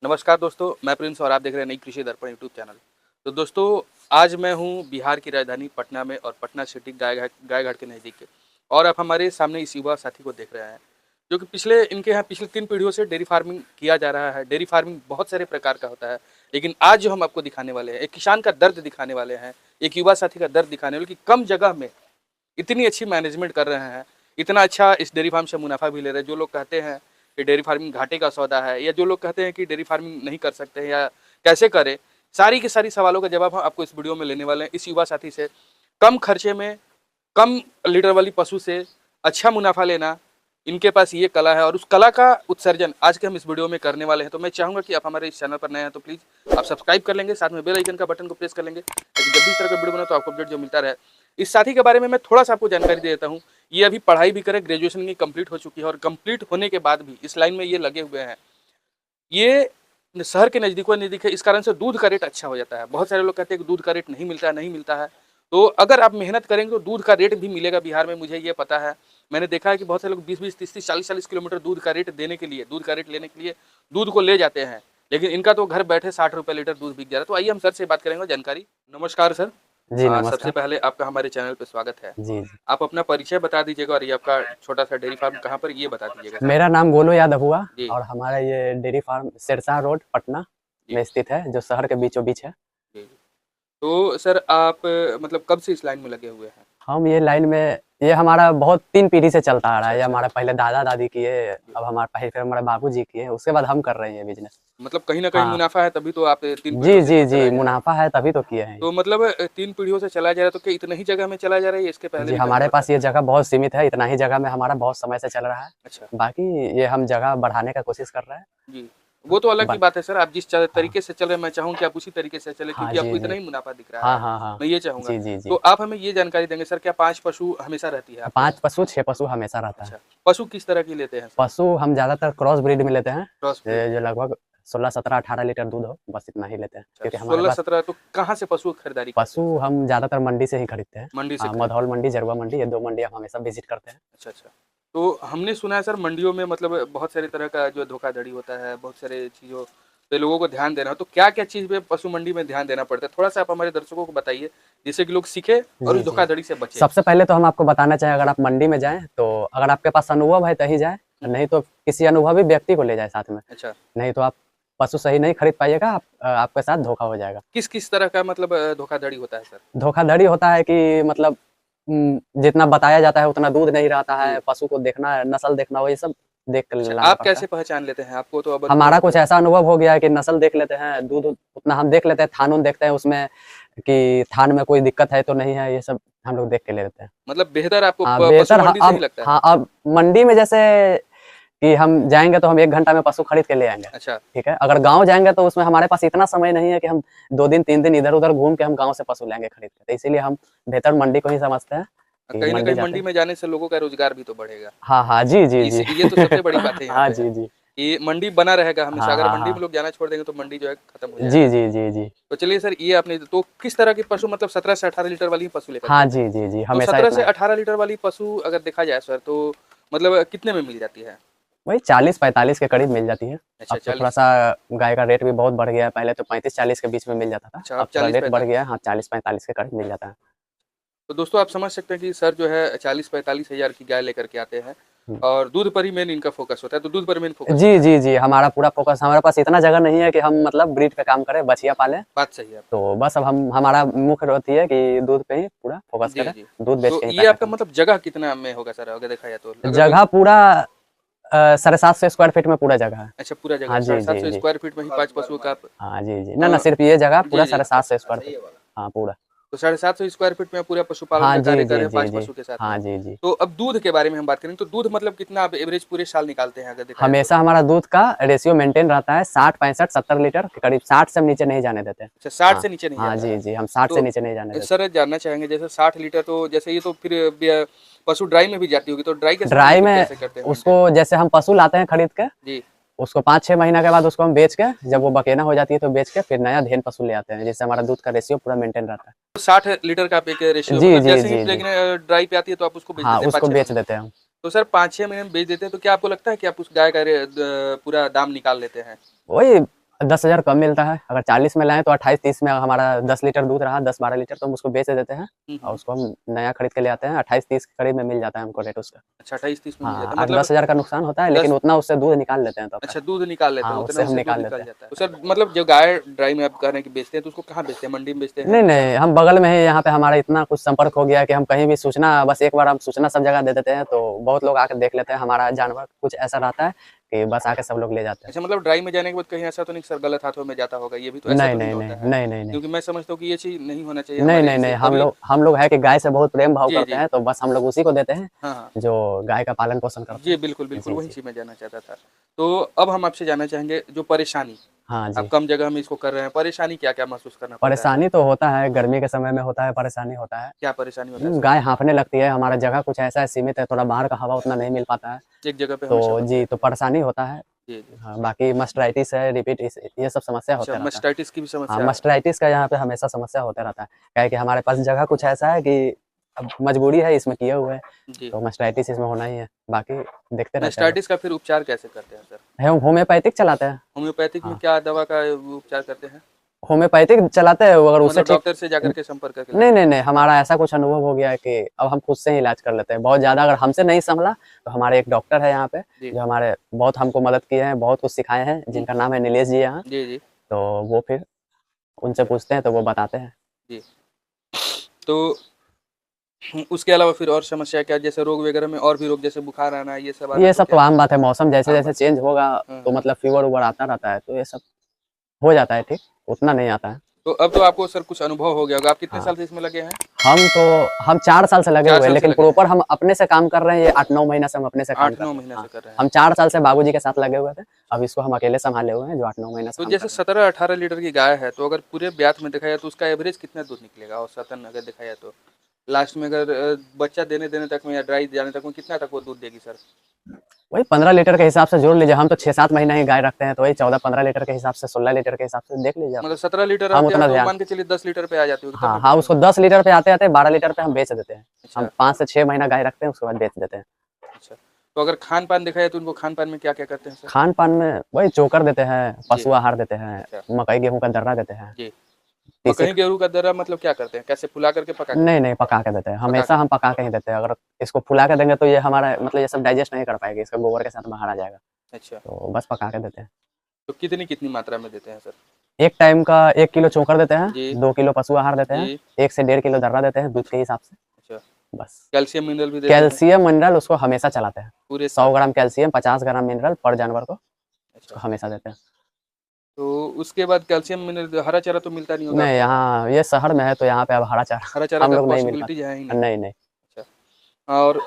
नमस्कार दोस्तों, मैं प्रिंस और आप देख रहे हैं नई कृषि दर्पण यूट्यूब चैनल। तो दोस्तों, आज मैं हूं बिहार की राजधानी पटना में और पटना सिटी गायघाट के नज़दीक के। और आप हमारे सामने इस युवा साथी को देख रहे हैं, जो कि इनके यहाँ पिछले 3 पीढ़ियों से डेयरी फार्मिंग किया जा रहा है। डेयरी फार्मिंग बहुत सारे प्रकार का होता है, लेकिन आज जो हम आपको दिखाने वाले हैं, एक किसान का दर्द दिखाने वाले हैं, एक युवा साथी का दर्द दिखाने वाले कि कम जगह में इतनी अच्छी मैनेजमेंट कर रहे हैं, इतना अच्छा इस डेयरी फार्म से मुनाफा भी ले रहे हैं। जो लोग कहते हैं कि डेयरी फार्मिंग घाटे का सौदा है, या जो लोग कहते हैं कि डेयरी फार्मिंग नहीं कर सकते हैं या कैसे करें, सारी की सारी सवालों का जवाब हम आपको इस वीडियो में लेने वाले हैं। इस युवा साथी से कम खर्चे में कम लीटर वाली पशु से अच्छा मुनाफा लेना, इनके पास ये कला है और उस कला का उत्सर्जन आज के हम इस वीडियो में करने वाले हैं। तो मैं चाहूँगा कि आप हमारे इस चैनल पर नए हैं तो प्लीज़ आप सब्सक्राइब कर लेंगे, साथ में बेल आइकन का बटन को प्रेस कर लेंगे, ताकि जब भी इस तरह का वीडियो बना तो आपको अपडेट जो मिलता रहे। इस साथी के बारे में मैं थोड़ा सा आपको जानकारी दे देता हूँ। ये अभी पढ़ाई भी करे, ग्रेजुएशन की कंप्लीट हो चुकी है और कंप्लीट होने के बाद भी इस लाइन में ये लगे हुए हैं। ये शहर के नज़दीक है, इस कारण से दूध का रेट अच्छा हो जाता है। बहुत सारे लोग कहते हैं कि दूध का रेट नहीं मिलता है। तो अगर आप मेहनत करेंगे तो दूध का रेट भी मिलेगा बिहार में, मुझे ये पता है। मैंने देखा है कि बहुत सारे लोग 20-20, 30-30, 40-40 किलोमीटर दूध का रेट लेने के लिए दूध को ले जाते हैं, लेकिन इनका तो घर बैठे 60 रुपये लीटर दूध बिक जा रहा है। तो आइए हम सर से बात करेंगे जानकारी। नमस्कार सर। जी सबसे नमस्कार। पहले आपका हमारे चैनल पे स्वागत है। जी, जी। आप अपना परिचय बता दीजिएगा और ये आपका छोटा सा डेयरी फार्म कहाँ पर, ये बता दीजिएगा सर। मेरा नाम गोलू यादव हुआ जी और हमारा ये dairy farm Sirsa road Patna ji में स्थित है, जो शहर के बीचों बीच है। जी। तो सर आप मतलब कब से इस लाइन में लगे हुए हैं? हम ये लाइन में, ये हमारा बहुत 3 पीढ़ी से चलता आ रहा है। ये अच्छा। हमारे पहले दादा-दादी किए, जी। अब हमारे फिर हमारे बाबूजी किए, उसके बाद हम कर रहे हैं ये बिज़नेस। मतलब कहीं न कहीं हाँ। मुनाफ़ा है, तभी तो आप 3 पीढ़ियों जी, से जी, इसको जी, चलाए जा रहे हैं। मुनाफ़ा है तभी तो किए हैं ये। तो मतलब 3 पीढ़ियों से चलाया जा रहा है, तो क्या इतना ही जगह में चलाया जा रहा है या इसके पहले जी, भी कहीं हमारे और था? पास ये जगह बहुत सीमित है, इतना ही जगह में हमारा बहुत समय से चल रहा है। अच्छा। बाकी ये हम जगह बढ़ाने का कोशिश कर रहे हैं। जी। वो तो अलग की बा बात है सर, आप जिस हाँ। तरीके से चल रहे हैं, मैं चाहूँ कि आप उसी तरीके से चलें, हाँ, क्योंकि जी, आपको जी। इतना ही मुनाफ़ा दिख रहा हाँ, है। हाँ, हाँ। मैं ये चाहूँगा। जी, जी, जी। तो आप हमें ये जानकारी देंगे सर, क्या 5 पशु हमेशा रहती है आपके 5 यहाँ? पशु, 6 पशु हमेशा रहता है। अच्छा। पशु किस तरह की लेते हैं सर? पशु हम ज़्यादातर क्रॉस ब्रीड में लेते हैं, क्रॉस ब्रीड। जो लगभग 16, 17, 18 लीटर दूध हो, बस इतना ही लेते हैं। अच्छा, क्योंकि हमारे पास 16-17 तो कहाँ से पशु की खरीदारी करते पशु हैं सर? हम ज़्यादातर मंडी से ही खरीदते हैं। मंडी से खरीदते मधौल हैं। मंडी, जरवा मंडी, ये 2 मंडी हम हमेशा विज़िट करते हैं। अच्छा, अच्छा। तो हमने सुना है सर, मंडियों में मतलब बहुत सारे तरह का जो धोखाधड़ी होता है, बहुत सारे चीज़ों पे लोगों को ध्यान देना हो, तो क्या-क्या चीज़ पे पशु मंडी में ध्यान देना पड़ता है? थोड़ा-सा आप हमारे दर्शकों को बताइए, जिससे कि लोग सीखें और जी, उस जी। धोखाधड़ी से बचें। सबसे पहले तो हम आपको बताना चाहें, अगर आप मंडी में जाएँ, तो अगर आपके पास अनुभव है तभी जाएँ, हुँ, नहीं तो किसी अनुभवी व्यक्ति को ले जाएँ साथ में। अच्छा। नहीं तो आप पशु सही नहीं खरीद पाइएगा, आपके साथ धोखा हो जाएगा। किस-किस तरह का मतलब धोखाधड़ी होता है सर? धोखाधड़ी होता है कि मतलब जितना बताया जाता है उतना दूध नहीं रहता है, जी। पशु को देखना है, नस्ल देखना हो, ये सब देख कर अच्छा, लाना आप पड़ता है। कैसे पहचान लेते हैं? आपको तो अब अनुभव हमारा हो कुछ गया। ऐसा अनुभव हो गया है कि नस्ल देख लेते हैं, दूध उतना हम देख लेते हैं, थान-वान देखते हैं उसमें कि थान में कोई दिक्कत है तो नहीं है, ये सब हम लोग देख के ले लेते हैं। मतलब बेहतर आपको हाँ, पशु बेहतर मंडी से ही लगता है? हाँ, अब मंडी में जैसे कि हम जाएँगे तो हम 1 घंटा में पशु खरीद के ले आएँगे, अच्छा। ठीक है? अगर गाँव जाएँगे तो उसमें हमारे पास इतना समय नहीं है कि हम 2 दिन, 3 दिन इधर-उधर घूम के हम गाँव से पशु लाएँगे खरीद के। तो इसीलिए हम बेहतर मंडी को ही समझते हैं कि कहीं न मंडी कहीं जाते मंडी हैं। में जाने से लोगों का रोज़गार भी तो बढ़ेगा। हाँ, हाँ। जी, जी, इस जी। ये तो सबसे बड़ी बात है यहाँ हाँ, पे है, जी, जी। कि मंडी बना रहेगा हमेशा। हाँ, अगर हाँ, मंडी में हाँ। लोग जाना छोड़ देंगे तो मंडी जो है खत्म हो जी, जाएगा। जी, जी, जी। तो चलिए सर, ये आपने तो किस तरह के पशु मतलब 17 से 18 लीटर वाली ही पशु लेकर के हाँ, आते हैं? जी, जी, जी। तो हमेशा 17 इतना से ही। 18 लीटर वाली पशु अगर देखा जाए सर, तो मतलब कितने में मिल जाती है? वही 40-45 के करीब मिल जाती है। अच्छा, अब तो 40। थोड़ा-सा गाय का रेट भी बहुत बढ़ गया है, पहले तो 35-40 के बीच में मिल जाता था, अच्छा, अब अब थोड़ा रेट बढ़ 40-45। गया है, हाँ, 40-45 के करीब मिल जाता है। तो दोस्तों आप समझ सकते हैं कि सर जो है 40-45 हज़ार की गाय लेकर के आते हैं हुँ। और दूध पर ही मेन इनका फ़ोकस होता है, तो दूध पर मेन फ़ोकस जी, होता है। जी, जी, हमारा पूरा फ़ोकस, हमारे पास इतना जगह नहीं है कि हम मतलब ब्रीड पे काम करें, बछिया पालें, बात सही है आपकी। तो बस अब हम हमारा मुख्य रहती है कि दूध पे ही पूरा फ़ोकस जी, करें, जी। दूध बेच तो के ही ये पैसा आपका कमाएँ। मतलब जगह कितना में होगा सर अगर देखा जाए तो? अगर कोई जगह पूरा 750 स्क्वायर फीट में पूरा जगह है। अच्छा, पूरा जगह हाँ जी, जी, 750 जी। स्क्वायर फीट में ही 5 पशुओं का आप हाँ जी, जी। ना, ना, अ, सिर्फ़ ये जगह पूरा जी, जी। 750 स्क्वायर फीट। हाँ, पूरा। तो 750 स्क्वायर फीट में आप पूरा पशुपालन हाँ का जी, कार्य कर रहे जी, हैं जी, 5 जी। पशु के साथ में। हाँ जी, जी। तो अब दूध के बारे में हम बात करें तो दूध मतलब कितना आप एवरेज पूरे साल निकालते हैं अगर देखा जाए तो? हमेशा हमारा दूध का रेशियो मेंटेन रहता है 60, 65, 70 लीटर के करीब, 60 से हम नीचे नहीं जाने देते। अच्छा, 60 हाँ, से नीचे नहीं हाँ जाता जी, है। जी, हम 60 से तो नीचे नहीं जाने देते। सर जानना चाहेंगे जैसे 60 लीटर, तो जैसे ये तो फिर पशु ड्राई में भी जाती होगी, तो ड्राई के समय में ड्राई फिर में कैसे करते हैं उसको, मेंटेन? जैसे हम पशु लाते हैं खरीद के, जी। उसको 5-6 महीना के बाद उसको हम बेच के, जब वो बकेना हो जाती है तो बेच के फिर नया धेन पशु ले आते हैं, जिससे हमारा दूध का रेशियो पूरा मेंटेन रहता है। तो 60 लीटर का आप एक रेशियो जी, मतलब जी, जैसे ही जी, जी। ड्राई पे आती है तो आप उसको बेच हाँ, देते हैं उसको 5-6 बेच महीने में। देते हैं हम। तो सर 5-6 महीने में बेच देते हैं, तो क्या आपको लगता है कि आप उस गाय का पूरा दाम निकाल लेते हैं? वही 10,000 कम मिलता है। अगर 40 में लाएं तो 28-30 में हमारा 10 लीटर दूध रहा, 10-12 लीटर, तो हम उसको बेच देते हैं और उसको हम नया खरीद के ले आते हैं। 28-30 के करीब में मिल जाता है हमको रेट उसका। अच्छा 28-30 में मिल हाँ, जाता है, मतलब 8-10 हज़ार का नुकसान होता है, 10 लेकिन उतना उससे दूध निकाल लेते हैं तो अच्छा दूध निकाल लेते हैं, हाँ, उतना उससे हम उससे दूध निकाल निकल लेते हैं। जाता है। तो सर मतलब जो गाय ड्राई में आप कह रहे हैं कि बेचते हैं, तो उसको कहाँ बेचते हैं? मंडी में बेचते हैं? नहीं, नहीं, हम बगल में ही यहाँ पे हमारा इतना कुछ संपर्क हो गया है कि हम कहीं भी सूचना, बस एक बार हम सूचना सब जगह दे देते हैं, तो बहुत लोग आके देख लेते हैं। हमारा जानवर कुछ ऐसा रहता है कि बस आके सब लोग ले जाते हैं। अच्छा मतलब ड्राई में जाने के बाद कहीं ऐसा तो नहीं सर गलत हाथों में जाता होगा? ये भी तो ऐसा नहीं, तो नहीं नहीं, होता नहीं, है? नहीं, नहीं, नहीं। क्योंकि मैं समझता हूँ कि ये चीज़ नहीं होना चाहिए नहीं, हमारे नहीं, यहाँ नहीं, से। हम कभी लोग है कि गाय से बहुत प्रेम भाव जी, करते जी। हैं, तो बस हम लोग उसी को देते हैं, हाँ, हाँ। जो गाय का पालन-पोषण करते जी, हैं। बिल्कुल, बिल्कुल, जी, वही जी। चीज़ मैं जानना चाहता था। तो अब हम आपसे जानना चाहेंगे जो परेशानी, हाँ आप जी। कम जगह में इसको कर रहे हैं, परेशानी क्या-क्या महसूस करना पड़ रहा है? परेशानी तो होता है, गर्मी के समय में होता है, परेशानी होता है। क्या परेशानी होता है सर? गाय हाँफने लगती है, हमारा जगह कुछ ऐसा है, सीमित है, थोड़ा बाहर का हवा उतना नहीं मिल पाता है, एक जगह पे हमेशा तो बंद जी, तो रहती है। परेशानी होता है। जी, जी। हाँ, बाकी मास्टाइटिस है, रिपीट ये सब समस्या अच्छा होते रहता है। मास्टाइटिस की भी हाँ, समस्या है? मास्टाइटिस का यहाँ पे हमेशा समस्या होता रहता है। क्या है कि हमारे पास जगह कुछ ऐसा है कि अब मजबूरी है, इसमें किए हुए हैं, जी। तो मास्टाइटिस इसमें होना ही है। बाकी देखते रहते हैं लोग। मास्टाइटिस का फिर उपचार कैसे करते हैं सर? हम होम्योपैथिक चलाते हैं। होम्योपैथिक में हाँ, क्या दवा का उपचार करते हैं? होम्योपैथिक चलाते हैं, अगर उससे मतलब ठीक। डॉक्टर से जाकर के संपर्क करके नहीं, लाते नहीं, हैं? नहीं, हमारा ऐसा कुछ अनुभव हो गया है कि अब हम खुद से ही इलाज कर लेते हैं। बहुत ज़्यादा अगर हमसे नहीं संभला, तो हमारे एक डॉक्टर है यहाँ पे, जी। जो हमारे बहुत हमको मदद किए हैं, बहुत कुछ सिखाए हैं, हुँ, जिनका नाम है नीलेश जी यहाँ। जी, जी। तो वो फिर उनसे अच्छा, पूछते हैं, तो वो बताते हैं। जी। तो उसके अलावा फिर और समस्या क्या, जैसे रोग वगैरह में और भी रोग जैसे बुखार आना, ये सब आना ये तो सब तो क्या? आम बात है, मौसम आम जैसे-जैसे बात है। चेंज होगा, हाँ, तो हाँ। मतलब फ़ीवर-वूवर आता रहता है, तो ये सब हो जाता है ठीक, उतना नहीं आता है। तो अब तो आपको सर कुछ अनुभव हो गया होगा। आप कितने हाँ, साल से इसमें लगे हैं? हम 4 साल से लगे 4 हुए हैं, साल से लेकिन लगे हैं। प्रॉपर हम अपने से काम कर रहे हैं, ये 8-9 महीना से हम अपने से काम कर 8-9 रहे हैं। महीने हाँ, से कर रहे हैं। हम 4 साल से बाबूजी के साथ लगे हुए थे, अब इसको हम अकेले सँभाले हुए हैं, जो 8-9 महीना से तो काम कर जैसे रहे हैं। 17-18 लीटर की गाय है, तो अगर पूरे ब्यात में देखा जाए तो उसका एवरेज कितना दूध निकलेगा औसतन अगर देखा जाए तो? लास्ट में अगर बच्चा देने-देने तक में या ड्राई जाने तक में कितना तक वो दूध देगी सर? वही 15 लीटर के हिसाब से जोड़ लीजिए, हम तो 6-7 महीना ही गाय रखते हैं, तो वही 14-15 लीटर के हिसाब से, 16 लीटर के हिसाब से देख लीजिए आप। मतलब 17 लीटर हम आते हैं उतना तो ध्यान मान के चलिए 10 लीटर पे आ जाती होगी, तब हाँ, भी हाँ, बेचते उसको होंगे? 10 लीटर पे आते-आते 12 लीटर पे हम बेच देते हैं। हम अच्छा, 5 से 6 महीना गाय रखते हैं, उसके बाद बेच देते हैं। अच्छा। तो अगर खान-पान देखा जाए तो उनको खान-पान में क्या-क्या करते हैं सर? खान-पान में वही चोकर देते हैं, जी, पशु आहार देते हैं, अच्छा, मकई गेहूँ का दर्रा देते हैं, जी। तीसी। मकई गेहूँ का दर्रा मतलब क्या करते हैं? कैसे फुला करके पका के? नहीं, नहीं, पका के देते हैं, पका हमेशा के हम देते हैं। पका के ही देते हैं। अगर इसको फुला के देंगे तो ये हमारा मतलब ये सब डाइजेस्ट नहीं कर पाएगी, इसका गोबर के साथ बाहर आ जाएगा, अच्छा, तो बस पका के देते हैं। तो कितनी-कितनी मात्रा में देते हैं सर? एक टाइम का 1 किलो चोकर देते हैं, जी, 2 किलो पशु आहार देते हैं, जी। 1 से 1.5 किलो दर्रा देते हैं दूध अच्छा, के हिसाब से, अच्छा। बस। कैल्शियम मिनरल भी देते हैं कैल्शियम मिनरल उसको हमेशा चलाते हैं। पूरे 100 साल? ग्राम कैल्शियम, 50 ग्राम मिनरल पर जानवर को, अच्छा। उसको हमेशा देते हैं। तो उसके बाद कैल्शियम मिनरल हरा चारा तो मिलता नहीं होगा नहीं, आपको? यहाँ ये शहर में है, तो यहाँ पे अब हरा चारा हरा चारा हम का लोग नहीं मिल पॉसिबिलिटीज़ है ही पाता। नहीं। नहीं, नहीं। अच्छा, और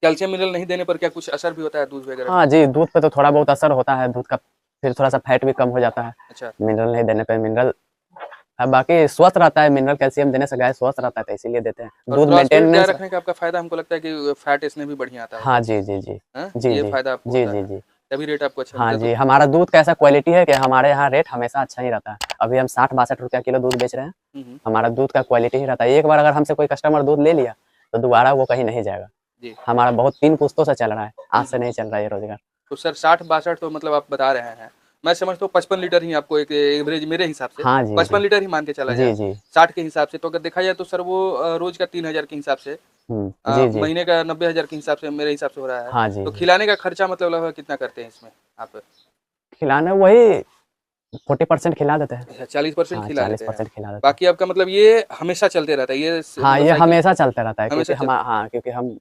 कैल्शियम मिनरल नहीं देने पर क्या कुछ असर भी होता है दूध वगैरह में? हाँ जी, दूध पे तो थोड़ा बहुत असर होता है, दूध का फिर थोड़ा-सा फैट भी कम हो जाता है, अच्छा, मिनरल नहीं देने पे। मिनरल बाकी स्वस्थ रहता है, मिनरल कैल्शियम देने से गाय स्वस्थ रहता है, तो इसीलिए देते हैं। और दूध क्रॉस ब्रीड गाय मेंटेनेंस। रखने का आपका फ़ायदा हमको लगता है कि फैट इसमें भी बढ़िया आता होगा। हाँ जी, जी, जी। हैं? जी, ये जी। फ़ायदा आपको जी, होता जी, है, जी। तभी रेट आपको अच्छा हाँ मिलता है। तो जी, हमारा दूध का ऐसा क्वालिटी है कि हमारे यहाँ रेट हमेशा अच्छा ही रहता है। अभी हम 60-62 रुपया किलो दूध बेच रहे हैं, हुँ, हुँ। हमारा दूध का क्वालिटी ही रहता है। एक बार अगर हमसे कोई कस्टमर दूध ले लिया, तो दोबारा वो कहीं नहीं जाएगा। जी। हमारा बहुत 3 पुश्तों से चल रहा है, आज हुँ, से हुँ। नहीं चल रहा है ये रोज़गार। तो सर 60-62 तो मतलब आप बता रहे हैं। मैं समझता हूँ 55 लीटर ही आपको एक एवरेज मेरे हिसाब से हाँ जी, 55 जी। लीटर ही मान के चला जाए। जी, जी। 60 के हिसाब से तो अगर देखा जाए तो सर वो रोज़ का 3000 के हिसाब से जी, जी। महीने का 90,000 के हिसाब से मेरे हिसाब से हो रहा है। हाँ जी, तो जी। खिलाने का खर्चा मतलब लगभग कितना करते हैं इसमें आप? खिलाना वही 40% खिला देते हैं। अच्छा 40% हाँ, खिला लेते हैं। 40% खिला देते हैं। बाकी आपका मतलब ये हमेशा चलते रहता है, ये हाँ, मतलब ये साइकिल हमेशा चलता रहता है, क्योंकि हमेशा चलता है। हाँ, क्योंकि हम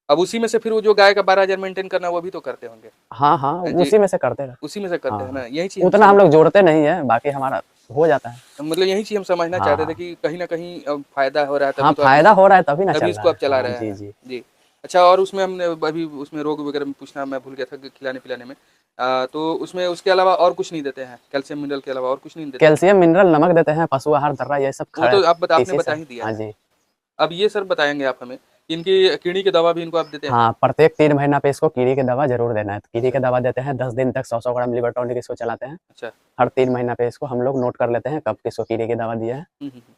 अब उसी में से फिर वो जो गाय का 12,000 मेंटेन करना वो भी तो करते होंगे? हाँ, हाँ, जी, उसी में से करते रहते उसी में से हैं। करते हाँ, हैं ना? हाँ। यही चीज़ हम उतना हम लोग जोड़ते नहीं हैं, बाकी हमारा हो जाता है। मतलब यही चीज़ हम समझना हाँ, चाहते थे हाँ। कि कहीं न कहीं फायदा हो रहा है हाँ, तभी तो आप फ़ायदा इसको हो रहा है तभी ना तभी चल इसको रहा है। आप चला हाँ, रहे जी, हैं। जी। जी। अच्छा और उसमें हमने अभी उसमें रोग वगैरह में पूछना मैं भूल गया था कि खिलाने-पिलाने में। तो उसमें उसके अलावा और कुछ नहीं देते हैं? कैल्शियम मिनरल के अलावा और कुछ नहीं देते हैं? कैल्शियम, मिनरल, नमक देते हैं, पशु आहार, दर्रा, ये सब वो तो आपने तीसी बता से। ही दिया हाँ है। जी। अब ये सर बताएँगे आप हमें कि इनकी कीड़ी की दवा भी इनको आप देते हैं? हाँ, प्रत्येक 3 महीना पे इसको कीड़ी की दवा ज़रूर देना है। कीड़ी की दवा देते हैं, 10 दिन तक 100-100 ग्राम लिवर टॉनिक इसको चलाते हैं। अच्छा। हर 3 महीना पे इसको हम लोग नोट कर लेते हैं, कब किसको कीड़ी की दवा दिया है। हुँ, हुँ, हुँ।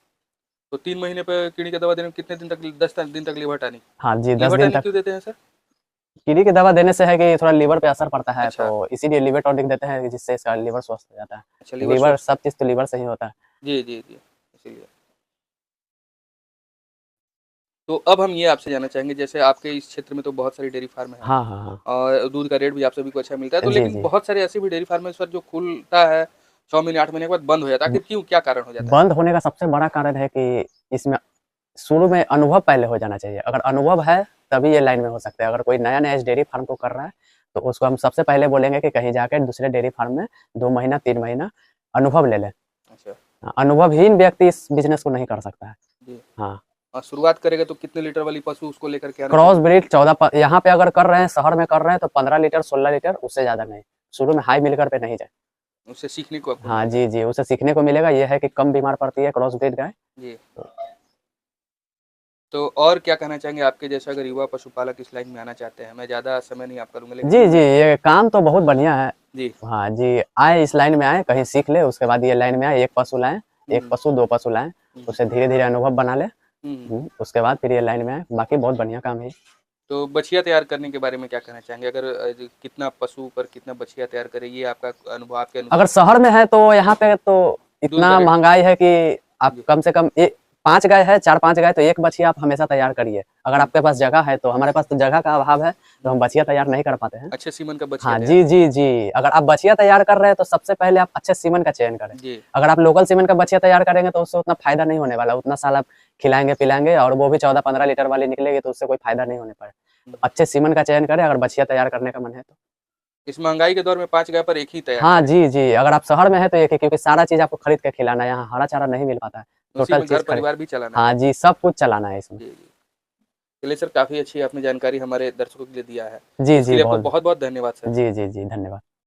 तो 3 महीने पे कीड़ी की दवा देने में कितने दिन तक 10 दिन तक लिवर टॉनिक? हाँ जी, 10 लिवर दिन टॉनिक तक। क्यों देते हैं सर? कीड़ी की दवा देने से है कि थोड़ा लीवर पे असर पड़ता है, अच्छा। तो इसीलिए लीवर टॉनिक देते हैं जिससे इसका लीवर स्वस्थ हो जाता है। अच्छा, लीवर लीवर स्वस्थ। सब चीज़ तो लीवर से ही होता है। जी, जी, जी। इसीलिए। तो अब हम ये आपसे जानना चाहेंगे, जैसे आपके इस क्षेत्र में तो बहुत सारी डेयरी फार्म हैं हाँ, हाँ, हाँ। और दूध का रेट भी आप सभी को अच्छा मिलता है, तो जी, लेकिन जी। बहुत सारे ऐसे भी डेयरी फार्म है सर जो खुलता है 6 महीने 8 महीने के बाद बंद हो जाता है। ब आखिर क्यों, क्या कारण हो जाता है? बंद होने का सबसे बड़ा कारण है कि इसमें शुरू में अनुभव पहले हो जाना चाहिए। अगर अनुभव है, तभी ये लाइन में हो सकते हैं। अगर कोई नया-नया इस डेयरी फार्म को कर रहा है, तो उसको हम सबसे पहले बोलेंगे कि कहीं जाकर दूसरे डेयरी फार्म में 2 महीना, 3 महीना अनुभव ले लें। अच्छा। अनुभवहीन व्यक्ति इस बिज़नेस को नहीं कर सकता है। जी। हाँ। शुरुआत करेगा तो कितने लीटर वाली पशु उसको लेकर के आना क्रॉस चाहिए? ब्रीड 14 यहाँ पे अगर कर रहे हैं, शहर में कर रहे हैं, तो 15 लीटर, 16 लीटर, उससे ज़्यादा नहीं। शुरू में हाई मिलकर पे नहीं जाए। उससे सीखने को आपको हाँ मिलेगा। जी, जी, उसे सीखने को मिलेगा, ये है कि कम बीमार पड़ती है क्रॉस ब्रीड गाय। जी। तो और क्या कहना चाहेंगे आपके जैसे अगर युवा पशुपालक इस लाइन में आना चाहते हैं? मैं ज़्यादा समय नहीं आपका लूँगा, लेकिन जी, फिर जी, भी ये काम तो बहुत बढ़िया है। जी। हाँ जी, आए इस लाइन में आएँ, कहीं सीख ले, उसके बाद ये लाइन में आएँ, 1 पशु लाएँ, 1 हुँ, पशु, 2 पशु लाएँ, हुँ, उससे धीरे-धीरे अनुभव बना लें। हुँ। उसके बाद फिर ये लाइन में आएँ, बाकी बहुत बढ़िया काम है ये। तो बछिया तैयार करने के बारे में क्या कहना चाहेंगे? अगर कितना पशु पर कितना बछिया तैयार करें, ये आपका अनुभव, आपके अनुभव अगर से? शहर में है तो यहाँ पे तो दूध का इतना रेट महँगाई है कि आप जी, कम से कम 5 गाय है, 4-5 गाय तो 1 बछिया आप हमेशा तैयार करिए। अगर हुँ। आपके पास जगह है तो हमारे पास तो जगह का अभाव है, तो हम हुँ। बछिया तैयार नहीं कर पाते हैं। अच्छे सीमन का बछिया हाँ, तैयार जी, करें। जी, जी। अगर आप बछिया तैयार कर रहे हैं तो सबसे पहले आप अच्छे सीमन का चयन करें। जी। अगर आप लोकल सीमन का बछिया तैयार करेंगे तो उससे उतना फ़ायदा नहीं होने वाला, उतना साल आप खिलाएँगे-पिलाएँगे और वो भी 14-15 लीटर वाली निकलेगी तो उससे कोई फ़ायदा नहीं होने पाएगा। हुँ। तो अच्छे सीमन का चयन करें अगर बछिया तैयार करने का मन है तो। इस महँगाई के दौर में 5 गाय पर 1 ही तैयार हाँ, करें। जी, जी। अगर आप शहर में हैं तो एक है क्योंकि सारा चीज़ आपको खरीद के खिलाना है, यहाँ हरा चारा नहीं मिल पाता है। उसी टोटल में घर चीज़ खरीद परिवार भी चलाना है। हाँ जी, सब कुछ चलाना है इसमें। जी, जी। चलिए सर, काफ़ी अच्छी आपने जानकारी हमारे दर्शकों के लिए दिया है। जी, इसके जी, लिए आपको बहुत बहुत-बहुत धन्यवाद सर। जी, जी, जी, धन्यवाद।